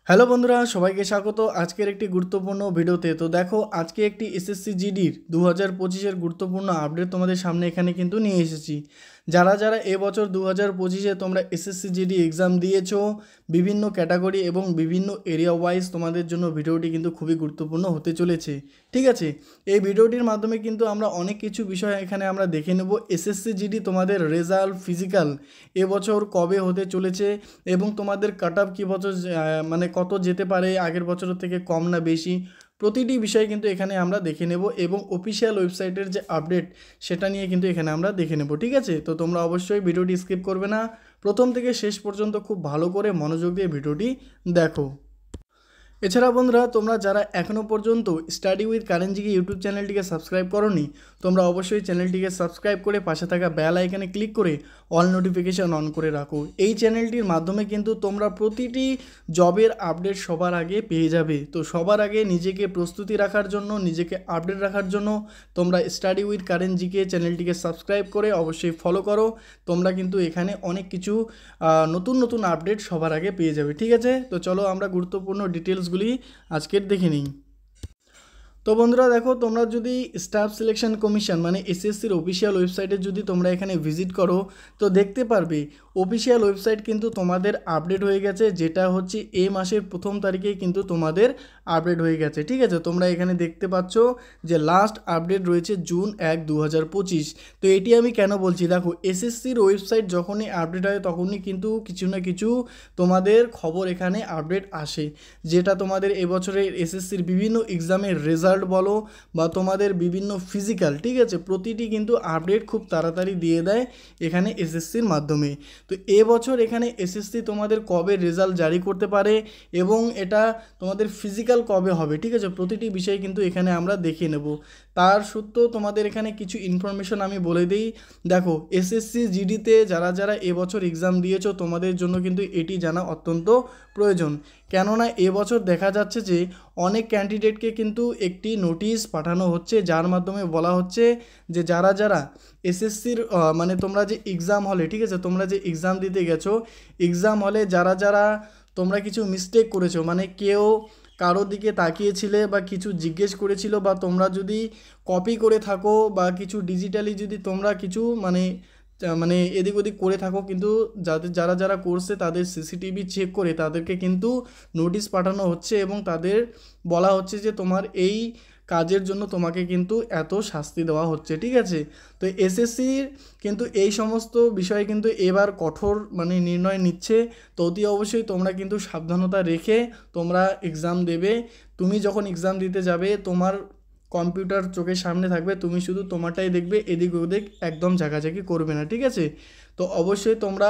Hello বন্ধুরা, সবাইকে স্বাগত আজকের একটি গুরুত্বপূর্ণ ভিডিওতে। তো দেখো, আজকে একটি এসএসসি জিডির 2025-এর গুরুত্বপূর্ণ আপডেট তোমাদের সামনে এখানে কিন্তু নিয়ে এসেছি। যারা যারা এবছর 2025-এ তোমরা এসএসসি জিডি এক্সাম দিয়েছো, বিভিন্ন ক্যাটাগরি এবং বিভিন্ন এরিয়া ওয়াইজ তোমাদের জন্য ভিডিওটি কিন্তু খুবই গুরুত্বপূর্ণ হতে চলেছে। ঠিক আছে, এই ভিডিওটির মাধ্যমে কিন্তু আমরা অনেক কিছু বিষয় এখানে আমরা দেখে নেব। এসএসসি জিডি তোমাদের রেজাল্ট, ফিজিক্যাল এবছর কবে হতে চলেছে এবং তোমাদের কাট অফ কী বছর মানে কত যেতে পারে, আগের বছরের থেকে কম না বেশি, প্রতিটি বিষয় কিন্তু এখানে আমরা দেখে নেব এবং অফিসিয়াল ওয়েবসাইটের যে আপডেট সেটা নিয়ে কিন্তু এখানে আমরা দেখে নেব। ঠিক আছে, তো তোমরা অবশ্যই ভিডিওটি স্কিপ করবে না, প্রথম থেকে শেষ পর্যন্ত খুব ভালো করে মনোযোগ দিয়ে ভিডিওটি দেখো। এছাড়া বন্ধুরা, তোমরা যারা এখনও পর্যন্ত study with current GK YouTube চ্যানেলটিকে সাবস্ক্রাইব করোনি, তোমরা অবশ্যই চ্যানেলটিকে সাবস্ক্রাইব করে পাশে থাকা বেল আইকনে ক্লিক করে অল নোটিফিকেশান অন করে রাখো। এই চ্যানেলটির মাধ্যমে কিন্তু তোমরা প্রতিটি জবের আপডেট সবার আগে পেয়ে যাবে। তো সবার আগে নিজেকে প্রস্তুতি রাখার জন্য, নিজেকে আপডেট রাখার জন্য তোমরা স্টাডি উইথ কারেন্ট জিকে চ্যানেলটিকে সাবস্ক্রাইব করে অবশ্যই ফলো করো। তোমরা কিন্তু এখানে অনেক কিছু নতুন নতুন আপডেট সবার আগে পেয়ে যাবে। ঠিক আছে, তো চলো আমরা গুরুত্বপূর্ণ ডিটেলসগুলি আজকের দেখে নিই। তো বন্ধুরা দেখো, তোমরা যদি স্টাফ সিলেকশন কমিশন মানে এসএসসির অফিসিয়াল ওয়েবসাইটে যদি তোমরা এখানে ভিজিট করো, তো দেখতে পারবে অফিসিয়াল ওয়েবসাইট কিন্তু তোমাদের আপডেট হয়ে গেছে, যেটা হচ্ছে এই মাসের 1 তারিখে কিন্তু তোমাদের আপডেট হয়ে গেছে। ঠিক আছে, তোমরা এখানে দেখতে পাচ্ছ যে লাস্ট আপডেট রয়েছে জুন 1, 2025। তো এটি আমি কেন বলছি, দেখো এসএসসির ওয়েবসাইট যখনই আপডেট হয় তখনই কিন্তু কিছু না কিছু তোমাদের খবর এখানে আপডেট আসে, যেটা তোমাদের এবছরের এসএসসির বিভিন্ন এক্সামের রেজাল্ট বলো বা তোমাদের বিভিন্ন ফিজিক্যাল, ঠিক আছে, প্রতিটি কিন্তু আপডেট খুব তাড়াতাড়ি দিয়ে দেয় এখানে এসএসসির মাধ্যমে। তো এবছর এখানে এসএসসি তোমাদের কবে রেজাল্ট জারি করতে পারে এবং এটা তোমাদের ফিজিক্যাল কবে হবে, ঠিক আছে, প্রতিটি বিষয় কিন্তু এখানে আমরা দেখে নেব। তার সত্ত্বেও তোমাদের এখানে কিছু ইনফরমেশন আমি বলে দিই। দেখো এসএসসি জিডিতে যারা যারা এবছর এক্সাম দিয়েছো তোমাদের জন্য কিন্তু এটি জানা অত্যন্ত প্রয়োজন, কেননা এবছর দেখা যাচ্ছে যে অনেক ক্যান্ডিডেটকে কিন্তু একটি নোটিশ পাঠানো হচ্ছে, যার মাধ্যমে বলা হচ্ছে যে যারা যারা এসএসসির মানে তোমরা যে এক্সাম হলে, ঠিক আছে, তোমরা যে এক্সাম দিতে গেছো, এক্সাম হলে যারা যারা তোমরা কিছু মিস্টেক করেছো, মানে কেউ কারোর দিকে তাকিয়েছিলে বা কিছু জিজ্ঞেস করেছিল, বা তোমরা যদি কপি করে থাকো বা কিছু ডিজিটালি যদি তোমরা কিছু মানে মানে এদিক ওদিক করে থাকো, কিন্তু যারা যারা করছে তাদের সিসিটিভি চেক করে তাদেরকে কিন্তু নোটিশ পাঠানো হচ্ছে এবং তাদের বলা হচ্ছে যে তোমার এই কাজের জন্য তোমাকে কিন্তু এত শাস্তি দেওয়া হচ্ছে। ঠিক আছে, তো এসএসসির কিন্তু এই সমস্ত বিষয়ে কিন্তু এবার কঠোর মানে নির্ণয় নিচ্ছে। তো অতি অবশ্যই তোমরা কিন্তু সাবধানতা রেখে তোমরা এক্সাম দেবে। তুমি যখন এক্সাম দিতে যাবে তোমার কম্পিউটার চোখের সামনে থাকবে, তুমি শুধু তোমারটাই দেখবে, এদিক ওদিক একদম ঝাঁকাঝাঁকি করবে না। ঠিক আছে, তো অবশ্যই তোমরা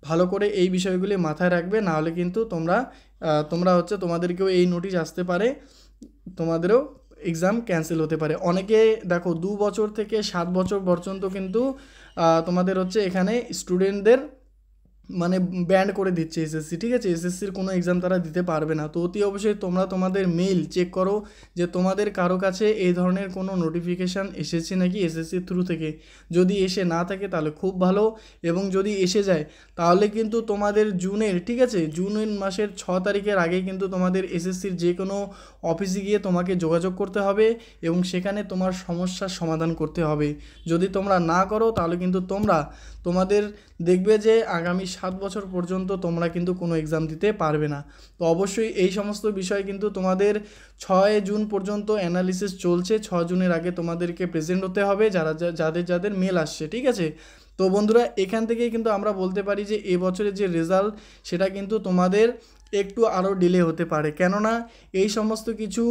ভালো করে এই বিষয়গুলি মাথায় রাখবে, নাহলে কিন্তু তোমরা হচ্ছে তোমাদেরকেও এই নোটিশ আসতে পারে, তোমাদেরও এক্সাম ক্যান্সেল হতে পারে। অনেকে দেখো 2 বছর থেকে 7 বছর পর্যন্ত কিন্তু তোমাদের হচ্ছে এখানে স্টুডেন্টদের মানে ব্যান্ড করে দিচ্ছে এসএসসি। ঠিক আছে, এসএসসির কোনো এক্সাম তারা দিতে পারবে না। তো অতি অবশ্যই তোমরা তোমাদের মেইল চেক করো যে তোমাদের কারো কাছে এই ধরনের কোনো নোটিফিকেশান এসেছে নাকি এসএসসির থ্রু থেকে। যদি এসে না থাকে তাহলে খুব ভালো, এবং যদি এসে যায় তাহলে কিন্তু তোমাদের জুনের, ঠিক আছে, জুনের মাসের 6 তারিখের আগে কিন্তু তোমাদের এসএসসির যে কোনো অফিসে গিয়ে তোমাকে যোগাযোগ করতে হবে এবং সেখানে তোমার সমস্যার সমাধান করতে হবে। যদি তোমরা না করো তাহলে কিন্তু তোমাদের দেখবে যে আগামী 7 বছর পর্যন্ত তোমরা কিন্তু কোনো এক্সাম দিতে পারবে না। তো অবশ্যই এই সমস্ত বিষয় কিন্তু তোমাদের 6 জুন পর্যন্ত অ্যানালিসিস চলছে, 6 জুনের আগে তোমাদেরকে প্রেজেন্ট হতে হবে যাদের মেল আসছে। ঠিক আছে, তো বন্ধুরা এখান থেকেই কিন্তু আমরা বলতে পারি যে এবছরের যে রেজাল্ট সেটা কিন্তু তোমাদের একটু আরও ডিলে হতে পারে, কেননা এই সমস্ত কিছু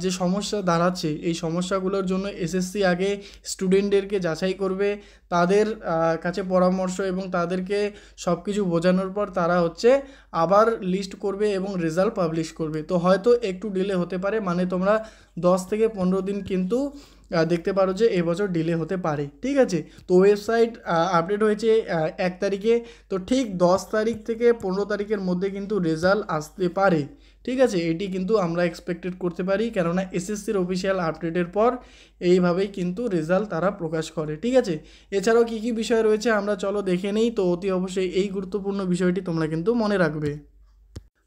যে সমস্যা দাঁড়াচ্ছে এই সমস্যাগুলোর জন্য এসএসসি আগে স্টুডেন্টদেরকে যাচাই করবে, তাদের কাছে পরামর্শ এবং তাদেরকে সব কিছু বোঝানোর পর তারা হচ্ছে আবার লিস্ট করবে এবং রেজাল্ট পাবলিশ করবে। তো হয়তো একটু ডিলে হতে পারে, মানে তোমরা 10 থেকে 15 দিন কিন্তু দেখতে পারো যে এবছর ডিলে হতে পারে। ঠিক আছে, তো ওয়েবসাইট আপডেট হয়েছে 1 তারিখে, তো ঠিক 10 তারিখ থেকে 15 তারিখের মধ্যে কিন্তু রেজাল্ট আসতে পারে। ঠিক আছে, এটি কিন্তু আমরা এক্সপেক্টেড করতে পারি, কেননা এসএসসির অফিসিয়াল আপডেটের পর এইভাবেই কিন্তু রেজাল্ট তারা প্রকাশ করে। ঠিক আছে, এছাড়াও কী কী বিষয় রয়েছে আমরা চলো দেখে নেই। তো অতি অবশ্যই এই গুরুত্বপূর্ণ বিষয়টি তোমরা কিন্তু মনে রাখবে।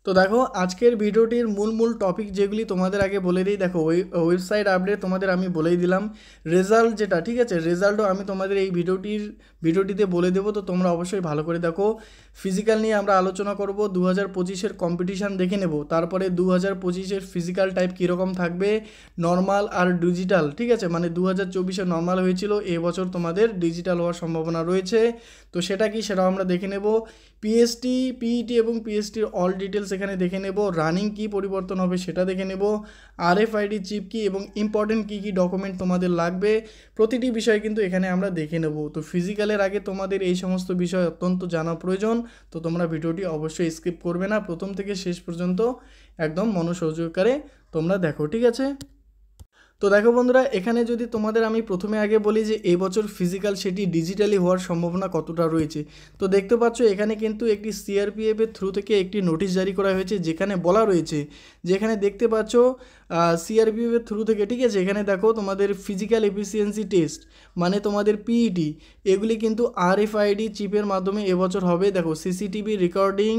তো দেখো আজকের ভিডিওটির মূল টপিক যেগুলি তোমাদের আগে বলে দিই। দেখো ওয়েবসাইট আপডেট তোমাদের আমি বলেই দিলাম, রেজাল্ট যেটা, ঠিক আছে, রেজাল্টও আমি তোমাদের এই ভিডিওটিতে বলে দেবো। তো তোমরা অবশ্যই ভালো করে দেখো। ফিজিক্যাল নিয়ে আমরা আলোচনা করব, 2025-এর কম্পিটিশান দেখে নেব, তারপরে 2025-এর ফিজিক্যাল টাইপ কীরকম থাকবে, নর্মাল আর ডিজিটাল, ঠিক আছে, মানে 2024-এ নর্মাল হয়েছিল, এবছর তোমাদের ডিজিটাল হওয়ার সম্ভাবনা রয়েছে। তো সেটা কি, সেটাও আমরা দেখে নেব। পিএসটি, পিইটি এবং পিএসটির অল ডিটেলস এখানে দেখে নেব। রানিং কি পরিবর্তন হবে সেটা দেখে নেব। আরএফআইডি চিপ কি এবং ইম্পর্টেন্ট কী কী ডকুমেন্ট তোমাদের লাগবে, প্রতিটি বিষয় কিন্তু এখানে আমরা দেখে নেব। তো ফিজিক্যালের আগে তোমাদের এই সমস্ত বিষয় অত্যন্ত জানা প্রয়োজন। তো তোমরা ভিডিওটি অবশ্যই স্কিপ করবে না, প্রথম থেকে শেষ পর্যন্ত একদম মনোসহযোগকারে তোমরা দেখো, ঠিক আছে। তো দেখো বন্ধুরা, এখানে যদি তোমাদের আমি প্রথমে আগে বলি যে এই বছর ফিজিক্যাল সেটি ডিজিটালি হওয়ার সম্ভাবনা কতটা রয়েছে। তো দেখতে পাচ্ছ এখানে কিন্তু একটি সিআরপিএফের থ্রু থেকে একটি নোটিশ জারি করা হয়েছে, যেখানে বলা রয়েছে, যেখানে দেখতে পাচ্ছ সিআরপিএফের থ্রু থেকে, ঠিক আছে, এখানে দেখো তোমাদের ফিজিক্যাল এফিসিয়েন্সি টেস্ট মানে তোমাদের পিইটি, এগুলি কিন্তু আরএফআইডি চিপের মাধ্যমে এবছর হবে। দেখো CCTV recording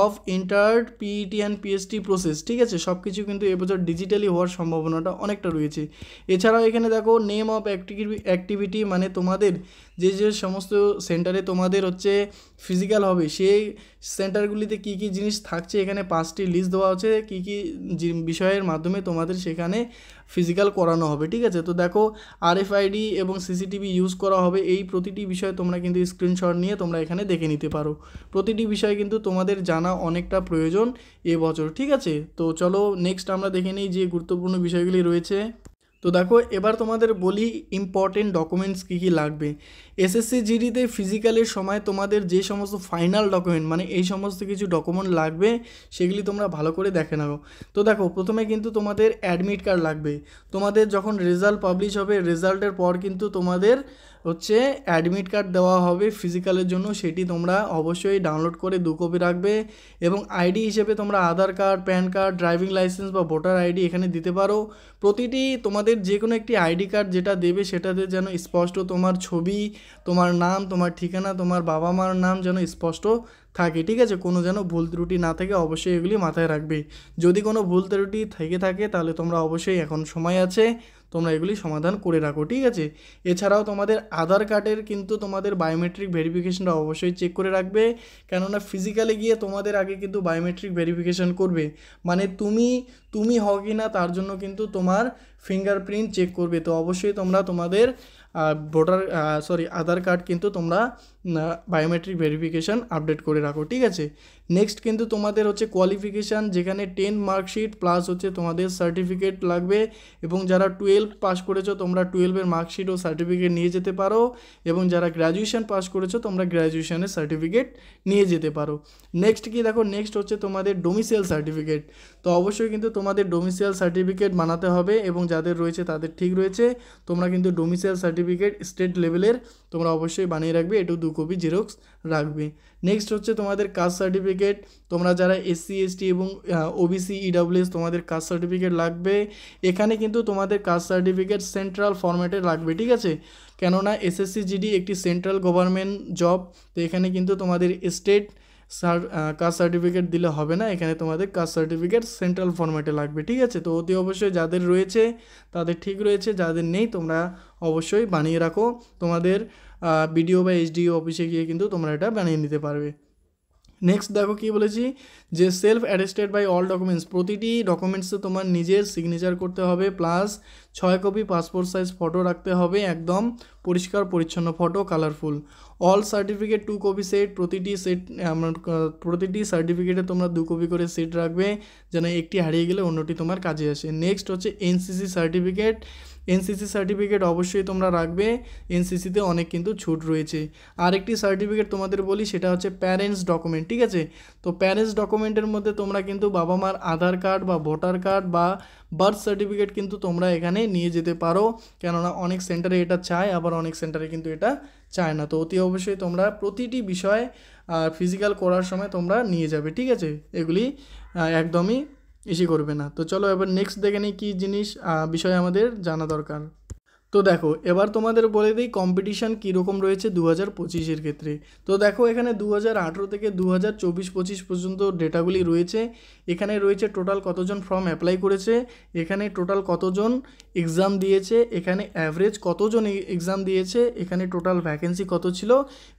of entered PET and PST process, ঠিক আছে, সব কিছু কিন্তু এবছর ডিজিটালি হওয়ার সম্ভাবনাটা অনেকটা রয়েছে। এছাড়াও এখানে দেখো নেম অফ অ্যাক্টিভিটি মানে তোমাদের যে সমস্ত সেন্টারে তোমাদের হচ্ছে ফিজিক্যাল হবে, সেই সেন্টারগুলিতে কী কী জিনিস থাকছে, এখানে 5টি লিস্ট দেওয়া আছে কী কী বিষয়ের মাধ্যমে তোমাদের সেখানে ফিজিক্যাল করানো হবে, ঠিক আছে। তো দেখো আরএফআইডি এবং সিসিটিভি ইউজ করা হবে, এই প্রতিটি বিষয় তোমরা কিন্তু স্ক্রিনশট নিয়ে তোমরা এখানে দেখে নিতে পারো। প্রতিটি বিষয় কিন্তু তোমাদের জানা অনেকটা প্রয়োজন এবছর, ঠিক আছে। তো চলো নেক্সট আমরা দেখে নিই যে গুরুত্বপূর্ণ বিষয়গুলি রয়েছে। তো দেখো এবার তোমাদের বলি ইম্পর্টেন্ট ডকুমেন্টস কী কী লাগবে। এসএসসি জিডিতে ফিজিক্যালের সময় তোমাদের যে সমস্ত ফাইনাল ডকুমেন্ট মানে এই সমস্ত কিছু ডকুমেন্ট লাগবে, সেগুলি তোমরা ভালো করে দেখে নাও। তো দেখো প্রথমে কিন্তু তোমাদের অ্যাডমিট কার্ড লাগবে। তোমাদের যখন রেজাল্ট পাবলিশ হবে, রেজাল্টের পর কিন্তু তোমাদের হচ্ছে অ্যাডমিট কার্ড দেওয়া হবে ফিজিক্যালের জন্য, সেটি তোমরা অবশ্যই ডাউনলোড করে 2 কপি রাখবে। এবং আইডি হিসেবে তোমরা Aadhaar card, PAN card, driving licence বা ভোটার আইডি এখানে দিতে পারো। প্রতিটি তোমাদের যে কোনো একটি আইডি কার্ড যেটা দেবে সেটাতে যেন স্পষ্ট তোমার ছবি, তোমার নাম, তোমার ঠিকানা, তোমার বাবা মার নাম যেন স্পষ্ট থাকে, ঠিক আছে, কোনো যেন ভুল ত্রুটি না থাকে, অবশ্যই এগুলি মাথায় রাখবে। যদি কোনো ভুল ত্রুটি থেকে থাকে তাহলে তোমরা অবশ্যই এখন সময় আছে, তোমরা এগুলি সমাধান করে রাখো, ঠিক আছে। এছাড়াও তোমাদের আধার কার্ডের কিন্তু তোমাদের বায়োমেট্রিক ভেরিফিকেশনটা অবশ্যই চেক করে রাখবে, কেননা ফিজিক্যালে গিয়ে তোমাদের আগে কিন্তু বায়োমেট্রিক ভেরিফিকেশন করবে, মানে তুমি হও কি না তার জন্য কিন্তু তোমার ফিঙ্গারপ্রিন্ট চেক করবে। তো অবশ্যই তোমরা তোমাদের আধার কার্ড কিন্তু তোমরা বায়োমেট্রিক ভেরিফিকেশান আপডেট করে রাখো, ঠিক আছে। নেক্সট কিন্তু তোমাদের হচ্ছে কোয়ালিফিকেশান, যেখানে 10 মার্কশিট প্লাস হচ্ছে তোমাদের সার্টিফিকেট লাগবে। এবং যারা 12 পাস করেছো তোমরা 12-এর মার্কশিট ও সার্টিফিকেট নিয়ে যেতে পারো। এবং যারা গ্র্যাজুয়েশন পাস করেছো তোমরা গ্র্যাজুয়েশনের সার্টিফিকেট নিয়ে যেতে পারো। নেক্সট কি দেখো, নেক্সট হচ্ছে তোমাদের ডোমিসাইল সার্টিফিকেট। তো অবশ্যই কিন্তু তোমাদের ডোমিসাইল সার্টিফিকেট বানাতে হবে, এবং যাদের রয়েছে তাদের ঠিক রয়েছে, তোমরা কিন্তু ডোমিসাইল সার্টিফিকেট স্টেট লেভেলের তোমরা অবশ্যই বানিয়ে রাখবে, একটু 2 কপি জেরক্স রাখবে। নেক্সট হচ্ছে তোমাদের কাস্ট সার্টিফিকেট, তোমরা যারা এসসি এসটি এবং ওবিসি ইডাব্লিউএস তোমাদের কাস্ট সার্টিফিকেট লাগবে। এখানে কিন্তু তোমাদের কাস্ট সার্টিফিকেট সেন্ট্রাল ফরম্যাটে লাগবে, ঠিক আছে, কেননা এসএসসি জিডি একটি সেন্ট্রাল গভর্নমেন্ট জব। তো এখানে কিন্তু তোমাদের স্টেট কাস্ট সার্টিফিকেট দিলে হবে না, এখানে তোমাদের কাস্ট সার্টিফিকেট সেন্ট্রাল ফরম্যাটে লাগবে, ঠিক আছে। তো অতি অবশ্যই যাদের রয়েছে তাদের ঠিক রয়েছে, যাদের নেই তোমরা অবশ্যই বানিয়ে রাখো, তোমাদের বিডিও বা এসডিও অফিসে গিয়ে কিন্তু তোমরা এটা বানিয়ে নিতে পারবে। নেক্সট দেখো কী বলেছি, যে self attested by all documents, প্রতিটি ডকুমেন্টসে তোমার নিজের সিগনেচার করতে হবে, plus 6 copy passport size photo রাখতে হবে, একদম পরিষ্কার পরিচ্ছন্ন photo, colourful. All certificate 2 copy set, প্রতিটি সার্টিফিকেটে তোমরা 2 কপি করে সেট রাখবে, যেন একটি হারিয়ে গেলে অন্যটি তোমার কাজে আসে। নেক্সট হচ্ছে এনসিসি সার্টিফিকেট, এনসিসি সার্টিফিকেট অবশ্যই তোমরা রাখবে, এনসিসিতে অনেক কিন্তু ছুট রয়েছে। আরেকটি সার্টিফিকেট তোমাদের বলি, সেটা হচ্ছে প্যারেন্টস ডকুমেন্ট, ঠিক আছে। তো প্যারেন্টস ডকুমেন্টের মধ্যে তোমরা কিন্তু বাবা মার আধার কার্ড বা ভোটার কার্ড বা বার্থ সার্টিফিকেট কিন্তু তোমরা এখানে নিয়ে যেতে পারো, কেননা অনেক সেন্টারে এটা চায়, আবার অনেক সেন্টারে কিন্তু এটা চায় না। তো অতি অবশ্যই তোমরা প্রতিটি বিষয় ফিজিক্যাল করার সময় তোমরা নিয়ে যাবে, ঠিক আছে, এগুলি একদমই করবে না। তো চলো এবার নেক্সট দেখে নিই কী জিনিস বিষয় আমাদের জানা দরকার। তো দেখো এবার তোমাদের বলে দিই কম্পিটিশান কীরকম রয়েছে 2025-এর ক্ষেত্রে। তো দেখো এখানে 2018 থেকে 2024-25 পর্যন্ত ডেটাগুলি রয়েছে। এখানে রয়েছে টোটাল কতজন ফর্ম অ্যাপ্লাই করেছে, এখানে টোটাল কতজন এক্সাম দিয়েছে, এখানে অ্যাভারেজ কতজন এক্সাম দিয়েছে, এখানে টোটাল ভ্যাকেন্সি কত ছিল,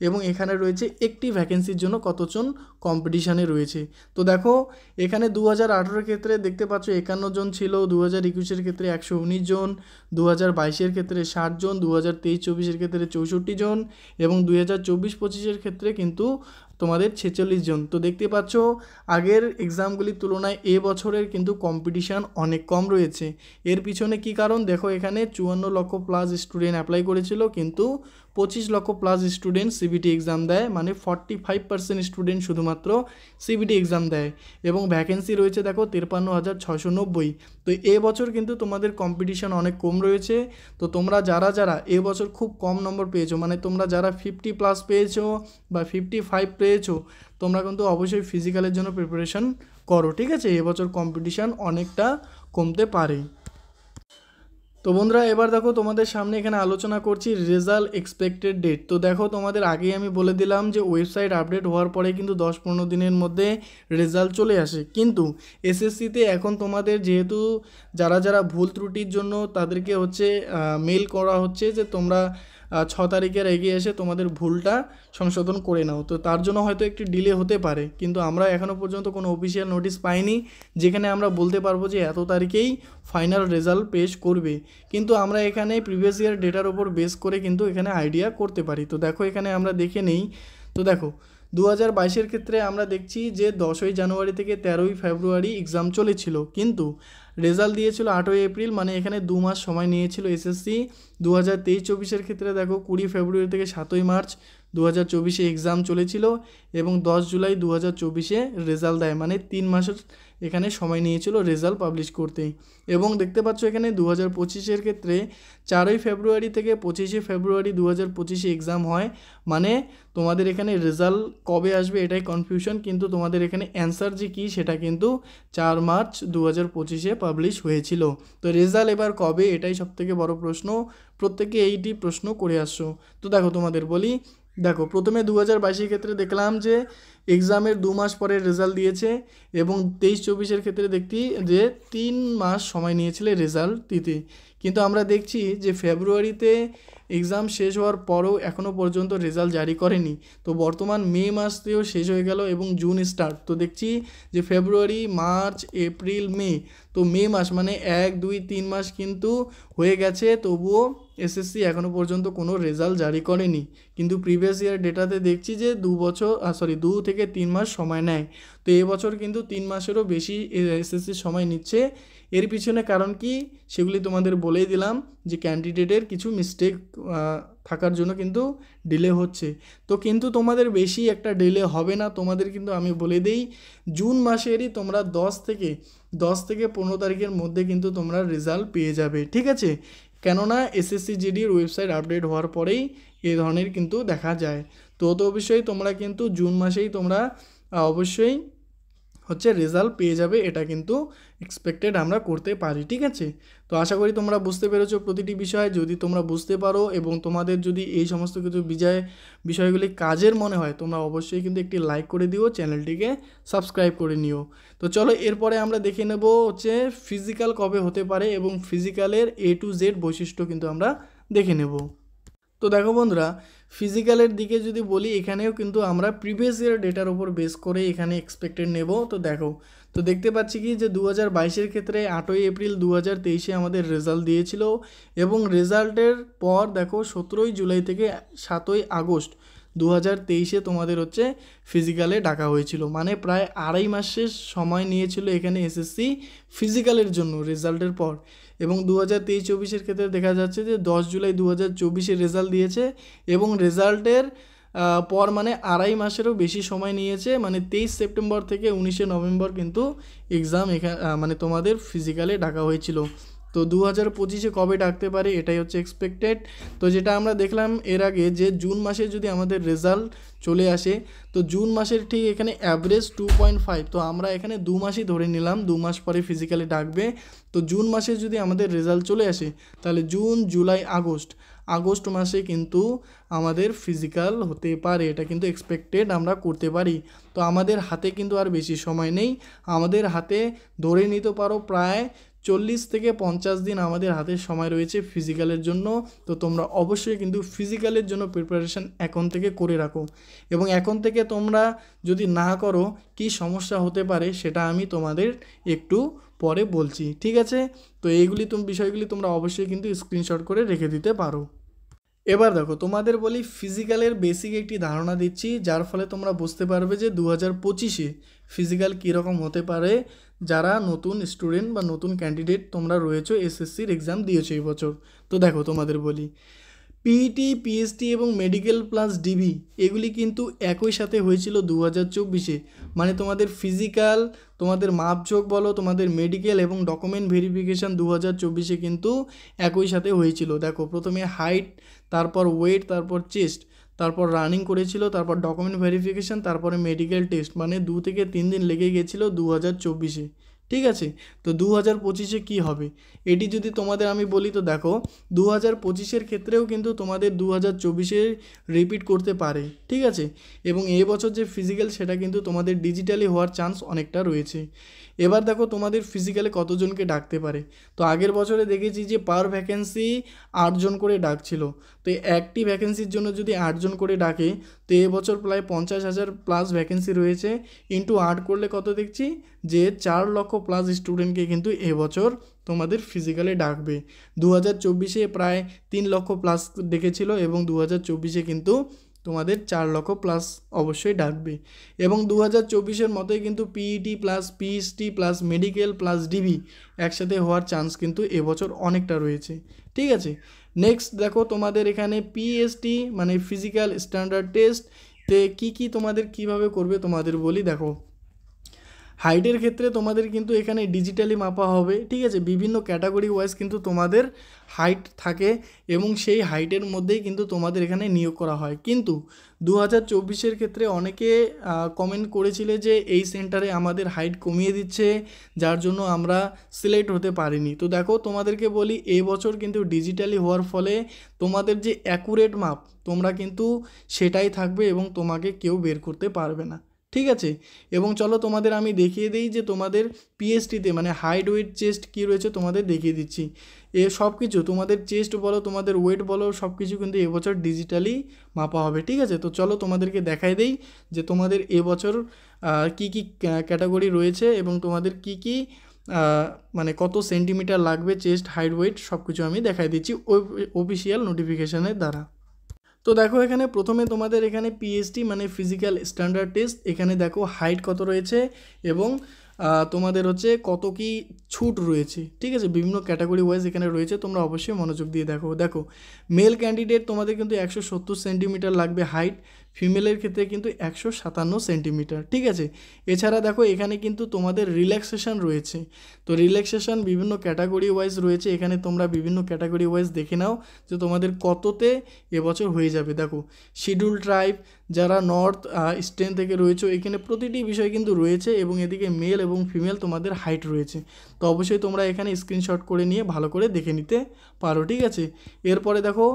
এবং এখানে রয়েছে একটি ভ্যাকেন্সির জন্য কতজন কম্পিটিশানে রয়েছে। তো দেখো এখানে 2018-এর ক্ষেত্রে দেখতে পাচ্ছ 51 জন ছিল, 2021-এর ক্ষেত্রে 119 জন, 2022-এর ক্ষেত্রে 60 জন, 2023-24-এর ক্ষেত্রে 64 জন, এবং 2024-25-এর ক্ষেত্রে কিন্তু তোমাদের 46 জন। তো দেখতে পাচ্ছ আগের এক্সামগুলির তুলনায় এবছরের কিন্তু কম্পিটিশান অনেক কম রয়েছে। এর পিছনে কি কারণ দেখো, এখানে 54 লক্ষ প্লাস স্টুডেন্ট অ্যাপ্লাই করেছিল, কিন্তু 25 লক্ষ প্লাস স্টুডেন্ট সিবিটি এক্সাম দেয়, মানে 45% স্টুডেন্ট শুধুমাত্র সিবিটি এক্সাম দেয়, এবং ভ্যাকেন্সি রয়েছে দেখো 53,690। তো এবছর কিন্তু তোমাদের কম্পিটিশান অনেক কম রয়েছে। তো তোমরা যারা যারা এবছর খুব কম নম্বর পেয়েছো, মানে তোমরা যারা 50+ পেয়েছো বা 55 পেয়েছো, তোমরা কিন্তু অবশ্যই ফিজিক্যালের জন্য প্রিপারেশন করো, ঠিক আছে? এবছর কম্পিটিশান অনেকটা কমতে পারে। তো বন্ধুরা এবার দেখো তোমাদের সামনে এখানে আলোচনা করছি রেজাল্ট এক্সপেক্টেড ডেট। তো দেখো তোমাদের আগেই আমি বলে দিলাম যে ওয়েবসাইট আপডেট হওয়ার পরে কিন্তু 10-15 দিনের মধ্যে রেজাল্ট চলে আসে, কিন্তু এসএসসিতে এখন তোমাদের যেহেতু যারা যারা ভুল ত্রুটির জন্য তাদেরকে হচ্ছে মেল করা হচ্ছে যে তোমরা 6 তারিখের এগিয়ে এসে তোমাদের ভুলটা সংশোধন করে নাও। তো তার জন্য হয়তো একটু ডিলে হতে পারে, কিন্তু আমরা এখনও পর্যন্ত কোনো অফিসিয়াল নোটিশ পাইনি যেখানে আমরা বলতে পারবো যে এত তারিখেই ফাইনাল রেজাল্ট পেশ করবে। কিন্তু আমরা এখানে প্রিভিয়াস ইয়ার ডেটার ওপর বেস করে কিন্তু এখানে আইডিয়া করতে পারি। তো দেখো এখানে আমরা দেখে নেই। তো দেখো 2022-এর ক্ষেত্রে আমরা দেখছি যে 10ই জানুয়ারি থেকে 13ই ফেব্রুয়ারি এক্সাম চলেছিল, কিন্তু রেজাল্ট দিয়েছিল 8ই এপ্রিল, মানে এখানে 2 মাস সময় নিয়েছিল এসএসসি। 2023-24-এর ক্ষেত্রে দেখো 20 ফেব্রুয়ারি থেকে 7ই মার্চ 2024-এ এক্সাম চলেছিল, এবং 10 জুলাই 2024-এ রেজাল্ট দেয়, মানে 3 মাসের এখানে সময় নিয়েছিল রেজাল্ট পাবলিশ করতে। এবং দেখতে পাচ্ছ এখানে 2025-এর ক্ষেত্রে 4ই ফেব্রুয়ারি থেকে 25শে ফেব্রুয়ারি 2025-এ এক্সাম হয়, মানে তোমাদের এখানে রেজাল্ট কবে আসবে এটাই কনফিউশন, কিন্তু তোমাদের এখানে অ্যান্সার যে কী সেটা কিন্তু 4 মার্চ 2025-এ পাবলিশ হয়েছিল। তো রেজাল্ট এবার কবে এটাই সবথেকে বড় প্রশ্ন, প্রত্যেকে এইটি প্রশ্ন করে আসছো। তো দেখো তোমাদের বলি, দেখো প্রথমে 2022-এর ক্ষেত্রে দেখলাম যে এক্সামের 2 মাস পরে রেজাল্ট দিয়েছে, এবং 23-24-এর ক্ষেত্রে দেখছি যে 3 মাস সময় নিয়েছিল রেজাল্ট দিতে। কিন্তু আমরা দেখছি যে ফেব্রুয়ারিতে এক্সাম শেষ হওয়ার পরও এখনও পর্যন্ত রেজাল্ট জারি করেনি। তো বর্তমান মে মাসতেও শেষ হয়ে গেল এবং জুন স্টার্ট। তো দেখছি যে ফেব্রুয়ারি, মার্চ, এপ্রিল, মে, তো মে মাস মানে 1, 2, 3 মাস কিন্তু হয়ে গেছে, তবুও এসএসসি এখনও পর্যন্ত কোনো রেজাল্ট জারি করেনি। কিন্তু প্রিভিয়াস ইয়ার ডেটাতে দেখছি যে 2 থেকে 3 মাস সময় নেয়। তো এবছর কিন্তু 3 মাসেরও বেশি এসএসসি সময় নিচ্ছে। এর পিছনে কারণ কি সেগুলি তোমাদের বলেই দিলাম, যে ক্যান্ডিডেটের কিছু মিস্টেক থাকার জন্য কিন্তু ডিলে হচ্ছে। তো কিন্তু তোমাদের বেশি একটা ডিলে হবে না, তোমাদের কিন্তু আমি বলে দেই জুন মাসেরই তোমরা 10 থেকে 15 তারিখের মধ্যে কিন্তু তোমরা রেজাল্ট পেয়ে যাবে, ঠিক আছে? কেননা এসএসসি জিডির ওয়েবসাইট আপডেট হওয়ার পরেই এই ধরনের কিন্তু দেখা যায়। তো অবশ্যই তোমরা কিন্তু জুন মাসেই তোমরা অবশ্যই হচ্ছে রেজাল্ট পেয়ে যাবে, এটা কিন্তু এক্সপেক্টেড আমরা করতে পারি, ঠিক আছে? তো আশা করি তোমরা বুঝতে পেরেছো প্রতিটি বিষয়। যদি তোমরা বুঝতে পারো এবং তোমাদের যদি এই সমস্ত কিছু বিষয়গুলি কাজের মনে হয়, তোমরা অবশ্যই কিন্তু একটি লাইক করে দিও, চ্যানেলটিকে সাবস্ক্রাইব করে নিও। তো চলো এরপরে আমরা দেখে নেব হচ্ছে ফিজিক্যাল কবে হতে পারে, এবং ফিজিক্যালের A to Z বৈশিষ্ট্য কিন্তু আমরা দেখে নেব। তো দেখো বন্ধুরা, ফিজিক্যালের দিকে যদি বলি, এখানেও কিন্তু আমরা প্রিভিয়াস ইয়ার ডেটার উপর বেস করে এখানে এক্সপেক্টেড নেব। তো দেখো, তো দেখতে পাচ্ছি কি যে 2022-এর ক্ষেত্রে 8ই এপ্রিল 2023-এ আমাদের রেজাল্ট দিয়েছিল, এবং রেজাল্টের পর দেখো 17ই জুলাই থেকে 7ই আগস্ট 2023-এ তোমাদের হচ্ছে ফিজিক্যালে ডাকা হয়েছিল, মানে প্রায় 2.5 মাসের সময় নিয়েছিল এখানে এসএসসি ফিজিক্যালের জন্য রেজাল্টের পর। এবং 2023-24-এর ক্ষেত্রে দেখা যাচ্ছে যে 10 জুলাই 2024-এ রেজাল্ট দিয়েছে, এবং রেজাল্টের পর মানে 2.5 মাসেরও বেশি সময় নিয়েছে, মানে 23 সেপ্টেম্বর থেকে 19শে নভেম্বর কিন্তু এক্সাম এখানে মানে তোমাদের ফিজিক্যালে ডাকা হয়েছিল। তো 2025-এ কবে ডাকতে পারে এটাই হচ্ছে এক্সপেক্টেড। তো যেটা আমরা দেখলাম এর আগে যে জুন মাসে যদি আমাদের রেজাল্ট চলে আসে, তো জুন মাসের ঠিক এখানে অ্যাভারেজ 2.5, তো আমরা এখানে 2 মাসই ধরে নিলাম, 2 মাস পরে ফিজিক্যালি ডাকবে। তো জুন মাসে যদি আমাদের রেজাল্ট চলে আসে তাহলে জুন, জুলাই, আগস্ট মাসে কিন্তু আমাদের ফিজিক্যাল হতে পারে, এটা কিন্তু এক্সপেক্টেড আমরা করতে পারি। তো আমাদের হাতে কিন্তু আর বেশি সময় নেই, আমাদের হাতে ধরে নিতে পারো প্রায় 40 থেকে 50 দিন আমাদের হাতে সময় রয়েছে ফিজিক্যালের জন্য। তো তোমরা অবশ্যই কিন্তু ফিজিক্যালের জন্য প্রিপারেশান এখন থেকে করে রাখো, এবং এখন থেকে তোমরা যদি না করো কি সমস্যা হতে পারে সেটা আমি তোমাদের একটু পরে বলছি, ঠিক আছে? তো এইগুলি বিষয়গুলি তোমরা অবশ্যই কিন্তু স্ক্রিনশট করে রেখে দিতে পারো। এবার দেখো তোমাদের বলি ফিজিক্যালের বেসিক একটি ধারণা দিচ্ছি, যার ফলে তোমরা বুঝতে পারবে যে 2025-এ ফিজিক্যাল কীরকম হতে পারে। যারা নতুন স্টুডেন্ট বা নতুন ক্যান্ডিডেট তোমরা রয়েছো, এসএসসির এক্সাম দিয়েছো এই বছর, তো দেখো তোমাদের বলি পিইটি, পিএসটি এবং মেডিকেল প্লাস ডিবি এগুলি কিন্তু একই সাথে হয়েছিল 2024-এ। মানে তোমাদের ফিজিক্যাল, তোমাদের মাপঝোঁক বলো, তোমাদের মেডিকেল এবং ডকুমেন্ট ভেরিফিকেশান 2024-এ কিন্তু একই সাথে হয়েছিল। দেখো প্রথমে হাইট, তারপর ওয়েট, তারপর চেস্ট, তারপর রানিং করেছিল, তারপর ডকুমেন্ট ভেরিফিকেশান, তারপরে মেডিকেল টেস্ট, মানে 2 থেকে 3 দিন লেগে গেছিলো 2024-এ, ঠিক আছে? তো 2025-এ কী হবে এটি যদি তোমাদের আমি বলি, তো দেখো 2025-এর ক্ষেত্রেও কিন্তু তোমাদের 2024-এ রিপিট করতে পারে, ঠিক আছে? এবং এই বছর যে ফিজিক্যাল সেটা কিন্তু তোমাদের ডিজিটালি হওয়ার চান্স অনেকটা রয়েছে। এবার দেখো তোমাদের ফিজিক্যালে কতজনকে ডাকতে পারে। তো আগের বছরে দেখেছি যে পার ভ্যাকেন্সি 8 জন করে ডাকছিল। তো একটি ভ্যাকেন্সির জন্য যদি 8 জন করে ডাকে, তো এবছর প্রায় 50,000 প্লাস ভ্যাকেন্সি রয়েছে, ইন্টু 8 করলে কত দেখছি যে 4 লক্ষ প্লাস স্টুডেন্টকে কিন্তু এবছর তোমাদের ফিজিক্যালে ডাকবে। 2024-এ প্রায় 3 লক্ষ প্লাস ডেকেছিল, এবং 2024-এ কিন্তু তোমাদের 4 লক্ষ প্লাস অবশ্যই ডাকবে। এবং 2024-এর মতোই কিন্তু PET plus PST plus medical plus DB একসাথে হওয়ার চান্স কিন্তু এবছর অনেকটা রয়েছে, ঠিক আছে? নেক্সট দেখো তোমাদের এখানে পিএসটি মানে ফিজিক্যাল স্ট্যান্ডার্ড টেস্টে কী তোমাদের কিভাবে করবে তোমাদের বলি। দেখো হাইটের ক্ষেত্রে তোমাদের কিন্তু এখানে ডিজিটালি মাপা হবে, ঠিক আছে? বিভিন্ন ক্যাটাগরি ওয়াইজ কিন্তু তোমাদের হাইট থাকে, এবং সেই হাইটের মধ্যেই কিন্তু তোমাদের এখানে নিয়োগ করা হয়। কিন্তু 2024-এর ক্ষেত্রে অনেকে কমেন্ট করেছিলে যে এই সেন্টারে আমাদের হাইট কমিয়ে দিচ্ছে, যার জন্য আমরা সিলেক্ট হতে পারিনি। তো দেখো তোমাদেরকে বলি এই বছর কিন্তু ডিজিটালি হওয়ার ফলে তোমাদের যে অ্যাকুরেট মাপ তোমরা কিন্তু সেটাই থাকবে, এবং তোমাকে কেউ বের করতে পারবে না, ঠিক আছে? এবং চলো তোমাদের আমি দেখিয়ে দিই যে তোমাদের পিএসটিতে মানে হাইট, ওয়েট, চেস্ট কী রয়েছে তোমাদের দেখিয়ে দিচ্ছি। সব কিছু তোমাদের চেস্ট বলো, তোমাদের ওয়েট বলো, সব কিছু কিন্তু এবছর ডিজিটালি মাপা হবে, ঠিক আছে? তো চলো তোমাদেরকে দেখাই দেই যে তোমাদের এবছর কী কী ক্যাটাগরি রয়েছে, এবং তোমাদের কী কী মানে কত সেন্টিমিটার লাগবে চেস্ট, হাইট, ওয়েট সব কিছু আমি দেখাই দিচ্ছি অফিসিয়াল নোটিফিকেশানের দ্বারা। তো দেখো এখানে প্রথমে তোমাদের এখানে পিএসটি মানে ফিজিক্যাল স্ট্যান্ডার্ড টেস্ট, এখানে দেখো হাইট কত রয়েছে এবং তোমাদের হচ্ছে কত কি ছুট রয়েছে, ঠিক আছে? বিভিন্ন ক্যাটাগরি ওয়াইজ এখানে রয়েছে, তোমরা অবশ্যই মনোযোগ দিয়ে দেখো মেল ক্যান্ডিডেট তোমাদের কিন্তু 170 সেন্টিমিটার লাগবে হাইট, ফিমেলের ক্ষেত্রে কিন্তু 157 সেন্টিমিটার, ঠিক আছে? এছাড়া দেখো এখানে কিন্তু তোমাদের রিল্যাক্সেশন রয়েছে। তো রিল্যাক্সেশন বিভিন্ন ক্যাটাগরি ওয়াইজ রয়েছে, এখানে তোমরা বিভিন্ন ক্যাটাগরি ওয়াইজ দেখে নাও যে তোমাদের কততে এবছর হয়ে যাবে। দেখো শিডিউল ট্রাইব, যারা নর্থ ইস্টার্ন থেকে রয়েছে, এখানে প্রতিটি বিষয় কিন্তু রয়েছে, এবং এদিকে মেল এবং ফিমেল তোমাদের হাইট রয়েছে। তো অবশ্যই তোমরা এখানে স্ক্রিনশট করে নিয়ে ভালো করে দেখে নিতে পারো, ঠিক আছে? এরপরে দেখো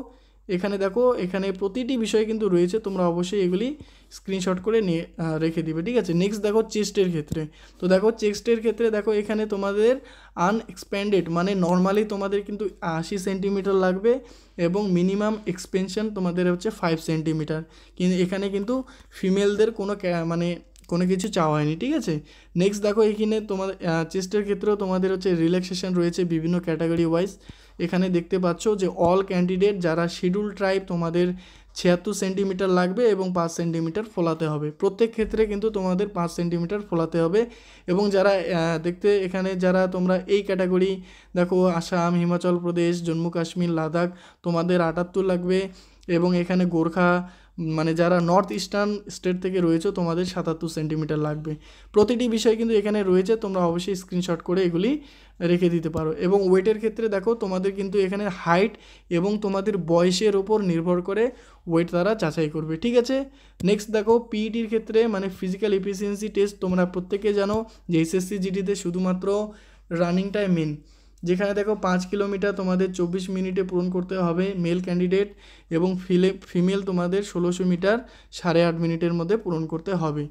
এখানে প্রতিটি বিষয় কিন্তু রয়েছে, তোমরা অবশ্যই এগুলি স্ক্রিনশট করে নিয়ে রেখে দিবে, ঠিক আছে? নেক্সট দেখো চেস্টের ক্ষেত্রে, তো দেখো চেস্টের ক্ষেত্রে দেখো এখানে তোমাদের আনএক্সপ্যান্ডেড মানে নর্মালি তোমাদের কিন্তু 80 সেন্টিমিটার লাগবে, এবং মিনিমাম এক্সপেনশন তোমাদের হচ্ছে 5 সেন্টিমিটার, কিন্তু এখানে কিন্তু ফিমেলদের কোনো কিছু চাওয়া হয়নি, ঠিক আছে? নেক্সট দেখো এখানে তোমাদের চেস্টের ক্ষেত্রেও তোমাদের হচ্ছে রিল্যাক্সেশন রয়েছে বিভিন্ন ক্যাটাগরি ওয়াইজ। এখানে দেখতে পাচ্ছ যে অল ক্যান্ডিডেট যারা শিডিউল ট্রাইব তোমাদের 76 সেন্টিমিটার লাগবে, এবং 5 সেন্টিমিটার ফোলাতে হবে। প্রত্যেক ক্ষেত্রে কিন্তু তোমাদের 5 সেন্টিমিটার ফোলাতে হবে। এবং যারা যারা তোমরা এই ক্যাটাগরি দেখো আসাম, হিমাচল প্রদেশ, জম্মু কাশ্মীর, লাদাখ তোমাদের 78 লাগবে, এবং এখানে গোর্খা মানে যারা নর্থ ইস্টার্ন স্টেট থেকে রয়েছে তোমাদের 77 সেন্টিমিটার লাগবে। প্রতিটি বিষয় কিন্তু এখানে রয়েছে, তোমরা অবশ্যই স্ক্রিনশট করে এগুলি রেখে দিতে পারো। এবং ওয়েটের ক্ষেত্রে দেখো তোমাদের কিন্তু এখানে হাইট এবং তোমাদের বয়সের ওপর নির্ভর করে ওয়েট তারা যাচাই করবে, ঠিক আছে। নেক্সট দেখো পিইটির ক্ষেত্রে মানে ফিজিক্যাল এফিসিয়েন্সি টেস্ট, তোমরা প্রত্যেকে জানো যে এসএসসি জিডিতে শুধুমাত্র রানিংটাই মেন, যেখানে দেখো 5 কিলোমিটার তোমাদের 24 মিনিটে পূরণ করতে হবে মেল ক্যান্ডিডেট, এবং ফিমেল তোমাদের 1600 মিটার 8.5 মিনিটের মধ্যে পূরণ করতে হবে।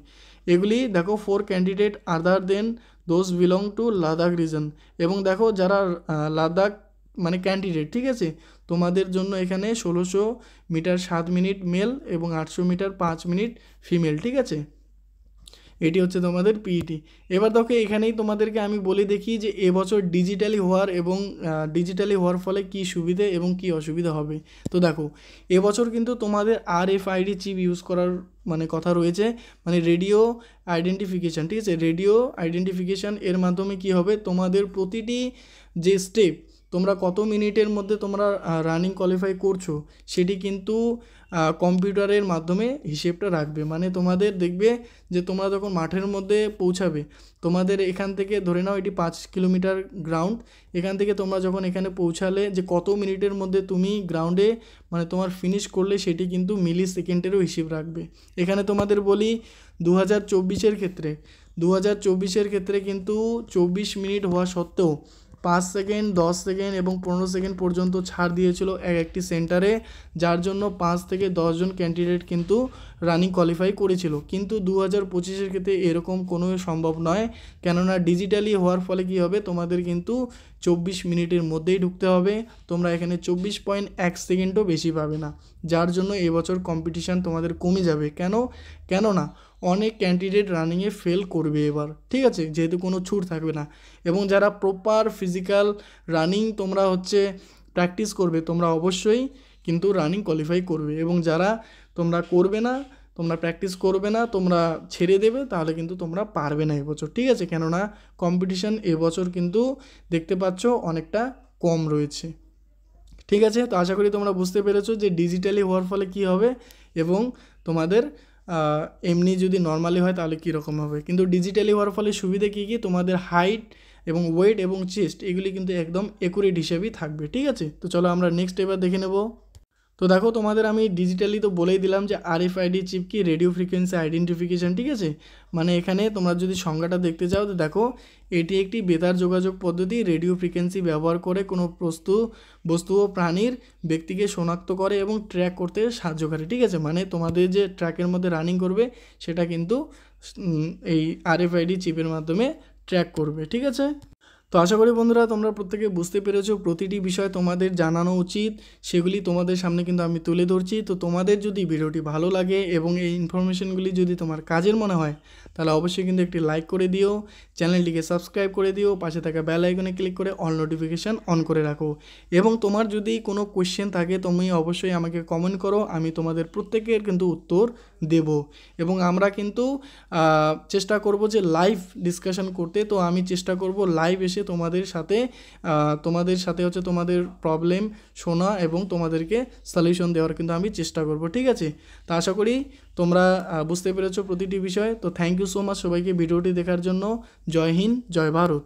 এগুলি দেখো 4 candidate other than those belong to Ladakh region, এবং দেখো যারা লাদাখ মানে ক্যান্ডিডেট, ঠিক আছে, তোমাদের জন্য এখানে 1600 মিটার 7 মিনিট মেল এবং 800 মিটার 5 মিনিট ফিমেল, ঠিক আছে। এটি হচ্ছে তোমাদের পিইটি। এবার দেখো এখানেই তোমাদেরকে আমি বলে দেখি যে এবছর ডিজিটালি হওয়ার ফলে কি সুবিধে এবং কি অসুবিধা হবে। তো দেখো এবছর কিন্তু তোমাদের RFID চিপ ইউজ করার মানে কথা রয়েছে, মানে রেডিও আইডেন্টিফিকেশান, ঠিক আছে। রেডিও আইডেন্টিফিকেশান এর মাধ্যমে কি হবে, তোমাদের প্রতিটি যে স্টেপ তোমরা কত মিনিটের মধ্যে তোমরা রানিং কোয়ালিফাই করছো সেটি কিন্তু কম্পিউটারের মাধ্যমে হিসেবটা রাখবে। মানে তোমাদের দেখবে যে তোমরা যখন মাঠের মধ্যে পৌঁছাবে, তোমাদের এখান থেকে ধরে নাও এটি 5 কিলোমিটার গ্রাউন্ড, এখান থেকে তোমরা যখন এখানে পৌঁছালে যে কত মিনিটের মধ্যে তুমি গ্রাউন্ডে মানে তোমার ফিনিশ করলে সেটি কিন্তু মিলি সেকেন্ডেরও হিসেব রাখবে। এখানে তোমাদের বলি 2024-এর ক্ষেত্রে কিন্তু 24 মিনিট হওয়া সত্ত্বেও 5 সেকেন্ড 10 সেকেন্ড এবং 15 সেকেন্ড পর্যন্ত ছাড় দিয়েছিল একটি সেন্টারে, যার জন্য 5 থেকে 10 জন ক্যান্ডিডেট কিন্তু রানিং কোয়ালিফাই করেছিল। কিন্তু 2025-এর ক্ষেত্রে এরকম কোনো সম্ভব নয়, কেননা ডিজিটালি হওয়ার ফলে কি হবে, তোমাদের কিন্তু 24 মিনিটের মধ্যেই ঢুকতে হবে, তোমরা এখানে 24.1 সেকেন্ডও বেশি পাবে না, যার জন্য এবছর কম্পিটিশান তোমাদের কমে যাবে। কেননা অনেক ক্যান্ডিডেট রানিংয়ে ফেল করবে এবার, ঠিক আছে, যেহেতু কোনো ছুট থাকবে না। এবং যারা প্রপার ফিজিক্যাল রানিং তোমরা প্র্যাকটিস করবে, তোমরা অবশ্যই কিন্তু রানিং কোয়ালিফাই করবে। এবং যারা তোমরা করবে না, তোমরা প্র্যাকটিস করবে না, তোমরা ছেড়ে দেবে, তাহলে কিন্তু তোমরা পারবে না এবছর, ঠিক আছে। কেননা কম্পিটিশান এবছর কিন্তু দেখতে পাচ্ছ অনেকটা কম রয়েছে, ঠিক আছে। তো আশা করি তোমরা বুঝতে পেরেছো যে ডিজিটালি হওয়ার ফলে কি হবে এবং তোমাদের এমনি যদি নর্মালি হয় তাহলে কীরকম হবে। কিন্তু ডিজিটালি হওয়ার ফলে সুবিধা কী কী, তোমাদের হাইট এবং ওয়েট এবং চেস্ট এগুলি কিন্তু একদম একুরেট হিসেবেই থাকবে, ঠিক আছে। তো চলো আমরা নেক্সট এবার দেখে নেব। তো দেখো তোমাদের আমি ডিজিটালি তো বলেই দিলাম যে RFID চিপ কি, রেডিও ফ্রিকোয়েন্সি আইডেন্টিফিকেশান, ঠিক আছে। মানে এখানে তোমরা যদি সংজ্ঞাটা দেখতে চাও তো দেখো এটি একটি বেতার যোগাযোগ পদ্ধতি, রেডিও ফ্রিকোয়েন্সি ব্যবহার করে কোনো বস্তু ও প্রাণীর ব্যক্তিকে শনাক্ত করে এবং ট্র্যাক করতে সাহায্য করে, ঠিক আছে। মানে তোমাদের যে ট্র্যাকের মধ্যে রানিং করবে সেটা কিন্তু এই RFID চিপের মাধ্যমে ট্র্যাক করবে, ঠিক আছে। তো আশা করি বন্ধুরা তোমরা প্রত্যেকে বুঝতে পেরেছো, প্রতিটি বিষয় তোমাদের জানানো উচিত, সেগুলি তোমাদের সামনে কিন্তু আমি তুলে ধরছি। তো তোমাদের যদি ভিডিওটি ভালো লাগে এবং এই ইনফরমেশনগুলি যদি তোমার কাজের মনে হয় তাহলে অবশ্যই কিন্তু একটি লাইক করে দিও, চ্যানেলটিকে সাবস্ক্রাইব করে দিও, পাশে থাকা বেল আইকনে ক্লিক করে অল নোটিফিকেশান অন করে রাখো। এবং তোমার যদি কোনো কোয়েশ্চেন থাকে তুমি অবশ্যই আমাকে কমেন্ট করো, আমি তোমাদের প্রত্যেকের কিন্তু উত্তর দেব। এবং আমরা কিন্তু চেষ্টা করব যে লাইভ ডিসকাশন করতে, তো আমি চেষ্টা করব লাইভ এসে তোমাদের সাথে তোমাদের প্রবলেম শোনা এবং তোমাদেরকে সলিউশন দেওয়ার কিন্তু আমি চেষ্টা করব, ঠিক আছে। তো আশা করি তোমরা বুঝতে পেরেছো প্রতিটি বিষয়। তো থ্যাংক ইউ সো মাচ সবাইকে ভিডিওটি দেখার জন্য। জয় হিন্দ, জয় ভারত।